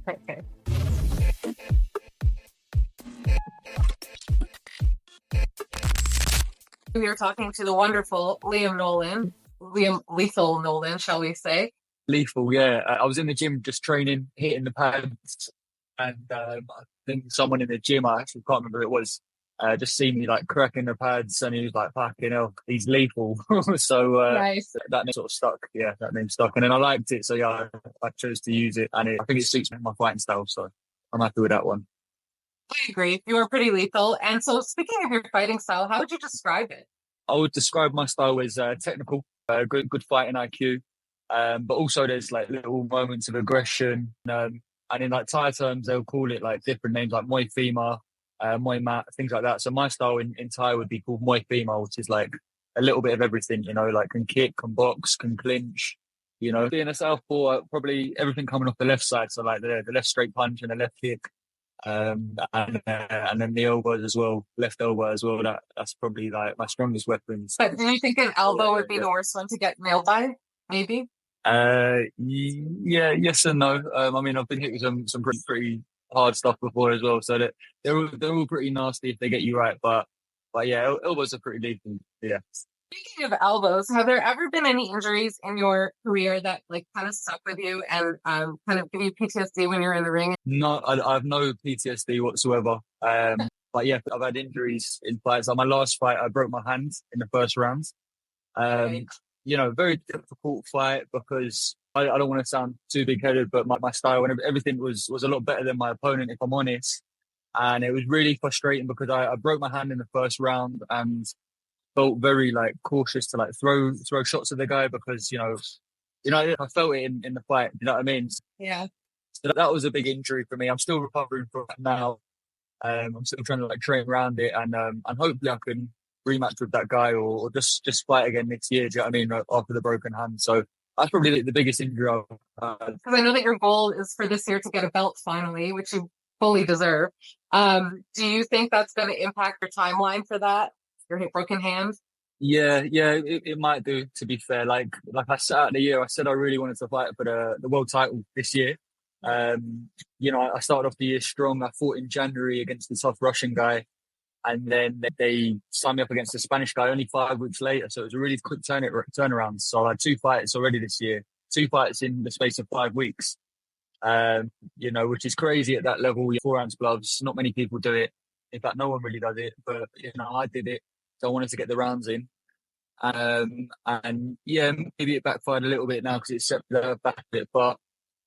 Okay. We are talking to the wonderful Liam Nolan, Liam Lethal Nolan, shall we say? Lethal, yeah. I was in the gym just training, hitting the pads, and I think someone in the gym, I actually can't remember who it was, just seen me like cracking the pads, and he was like, "Fucking hell, he's lethal." So Nice. that name sort of stuck. Yeah, that name stuck, and then I liked it, so yeah, I chose to use it, and I think it suits my fighting style, so I'm happy with that one. I agree. You are pretty lethal. And so, speaking of your fighting style, how would you describe it? I would describe my style as technical, good fighting IQ. But also there's like little moments of aggression. And in like Thai terms, they'll call it like different names like Muay Thai, Muay Mat, things like that. So my style in Thai would be called Muay Thai, which is like a little bit of everything, like can kick, can box, can clinch. Being a southpaw, probably everything coming off the left side. So like the left straight punch and the left kick. And then the elbows as well, left elbow as well. That's probably like my strongest weapons. But do you think an elbow would be the worst one to get nailed by? Maybe. Yeah, yes and no. I mean, I've been hit with some pretty hard stuff before as well, so that they're all pretty nasty if they get you right. But yeah, elbows are pretty lethal. Yeah. Speaking of elbows, have there ever been any injuries in your career that like kind of stuck with you and kind of give you PTSD when you're in the ring? No, I have no PTSD whatsoever. But yeah, I've had injuries in fights. Like my last fight, I broke my hand in the first round. Right. Very difficult fight because I don't want to sound too big-headed, but my style and everything was a lot better than my opponent, if I'm honest. And it was really frustrating because I broke my hand in the first round and felt very like cautious to like throw shots at the guy because I felt it in the fight. You know what I mean? Yeah. So that was a big injury for me. I'm still recovering from it now. I'm still trying to like train around it, and hopefully I can rematch with that guy or just fight again next year. Do you know what I mean? After the broken hand. So that's probably the biggest injury I've had. Because I know that your goal is for this year to get a belt finally, which you fully deserve. Do you think that's going to impact your timeline for that? Your broken hand? Yeah, it might do, to be fair. Like I set out the year, I said I really wanted to fight for the world title this year. I started off the year strong. I fought in January against the tough Russian guy, and then they signed me up against the Spanish guy only 5 weeks later. So it was a really quick turnaround. So I had 2 fights already this year, 2 fights in the space of 5 weeks. Which is crazy at that level. 4-ounce gloves, not many people do it. In fact, no one really does it, but I did it. So I wanted to get the rounds in. And yeah, maybe it backfired a little bit now because it's set back a bit. But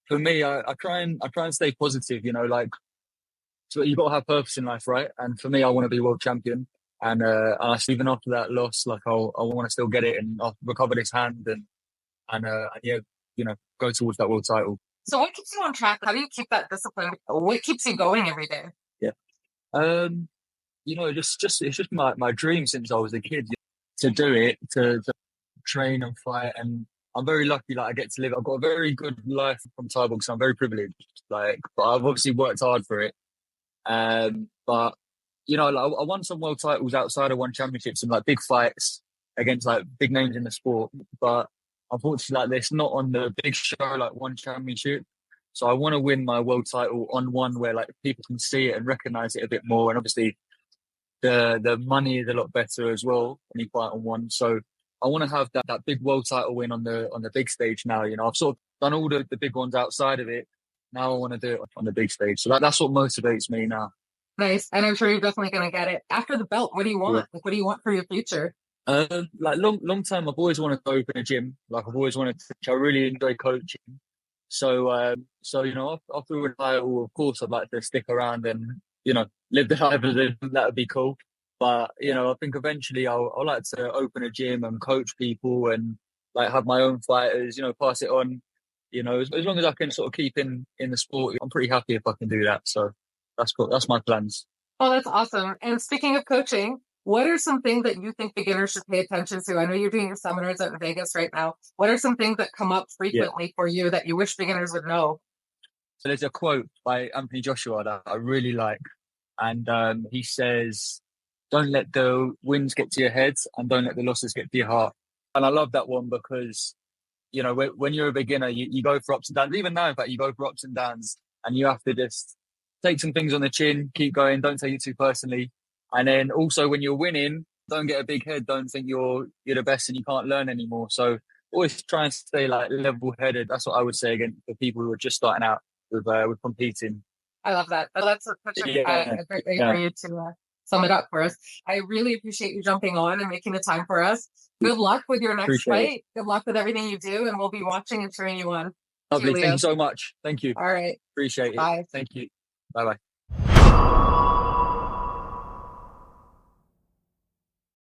for me, I try and stay positive. So you've got to have purpose in life, right? And for me, I want to be world champion. And even after that loss, like I want to still get it and I'll recover this hand and go towards that world title. So what keeps you on track? How do you keep that discipline? What keeps you going every day? Yeah. It's just my dream since I was a kid to do it, to train and fight. And I'm very lucky that I get to live. I've got a very good life from Thai boxing. I'm very privileged. But I've obviously worked hard for it. I won some world titles outside of one championships and like big fights against like big names in the sport. But unfortunately, like it's not on the big show like one championship. So I want to win my world title on one where like people can see it and recognize it a bit more. And obviously, the money is a lot better as well when you fight on one. So I want to have that big world title win on the big stage now. I've sort of done all the big ones outside of it. Now I want to do it on the big stage. So that's what motivates me now. Nice. And I'm sure you're definitely going to get it. After the belt, what do you want? Yeah. Like, what do you want for your future? Long time, I've always wanted to open a gym. Like I've always wanted to, I really enjoy coaching. So after a title, of course, I'd like to stick around and, live the life as if that would be cool. But, I think eventually I'll like to open a gym and coach people and like have my own fighters, pass it on. As long as I can sort of keep in the sport, I'm pretty happy if I can do that. So that's cool. That's my plans. Oh, that's awesome. And speaking of coaching, what are some things that you think beginners should pay attention to? I know you're doing your seminars out in Vegas right now. What are some things that come up frequently for you that you wish beginners would know? So there's a quote by Anthony Joshua that I really like. And he says, "Don't let the wins get to your head and don't let the losses get to your heart." And I love that one because, when you're a beginner, you go for ups and downs. Even now, in fact, you go for ups and downs. and you have to just take some things on the chin, keep going, don't take it too personally. And then also when you're winning, don't get a big head, don't think you're the best and you can't learn anymore. So always try and stay like level headed. That's what I would say again for people who are just starting out with competing. I love that. That's such a great way for you to sum it up for us. I really appreciate you jumping on and making the time for us. Good luck with your next fight. Good luck with everything you do, and we'll be watching and cheering you on. Lovely. Thank you so much. Thank you. All right. Appreciate it. Bye. Thank you. Bye-bye.